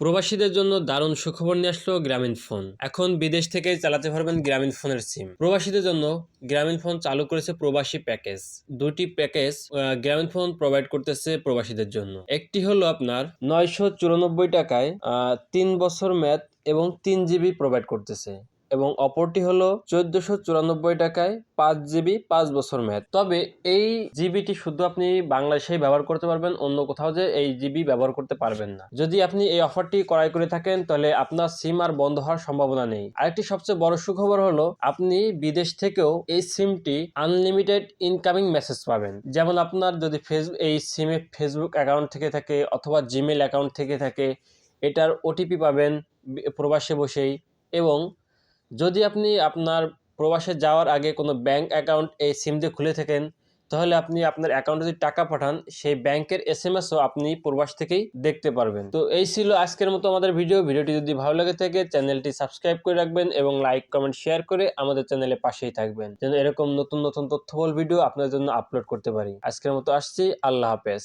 প্রবাসীদের জন্য দারুণ সুখবর নিয়ে আসলো গ্রামীণ ফোন। এখন বিদেশ থেকে চালাতে পারবেন গ্রামীণ ফোনের সিম। প্রবাসীদের জন্য গ্রামীণ ফোন চালু করেছে প্রবাসী প্যাকেজ। দুটি প্যাকেজ গ্রামীণ ফোন প্রোভাইড করতেছে প্রবাসীদের জন্য। একটি হলো আপনার 994 টাকায় 3 বছর মেয়াদ এবং 3 GB প্রোভাইড করতেছে, এবং অপরটি হলো 1494 টাকায় 5 GB 5 বছর মেয়াদ। তবে এই জিবিটি শুধু আপনি বাংলাদেশেই ব্যবহার করতে পারবেন, অন্য কোথাও যে এই জিবি ব্যবহার করতে পারবেন না। যদি আপনি এই অফারটি ক্রয় করে থাকেন তাহলে আপনার সিম আর বন্ধ হওয়ার সম্ভাবনা নেই। আরেকটি সবচেয়ে বড় সুখবর হলো আপনি বিদেশ থেকেও এই সিমটি আনলিমিটেড ইনকামিং মেসেজ পাবেন। যেমন আপনার যদি এই সিমে ফেসবুক অ্যাকাউন্ট থেকে থাকে অথবা জিমেল অ্যাকাউন্ট থেকে থাকে, এটার ওটিপি পাবেন প্রবাসে বসেই। এবং যদি আপনি আপনার প্রবাসে যাওয়ার আগে কোনো ব্যাংক অ্যাকাউন্ট এই সিম দিয়ে খুলে থাকেন, তাহলে আপনি আপনার অ্যাকাউন্টে যদি টাকা পাঠান সেই ব্যাংকের SMS-ও আপনি প্রবাস থেকেই দেখতে পারবেন। তো এই ছিল আজকের মতো আমাদের ভিডিওটি যদি ভালো লাগে থাকে চ্যানেলটি সাবস্ক্রাইব করে রাখবেন এবং লাইক কমেন্ট শেয়ার করে আমাদের চ্যানেলের পাশেই থাকবেন, যেন এরকম নতুন নতুন তথ্যবহুল ভিডিও আপনাদের জন্য আপলোড করতে পারি। আজকের মতো আসছি, আল্লাহ হাফেজ।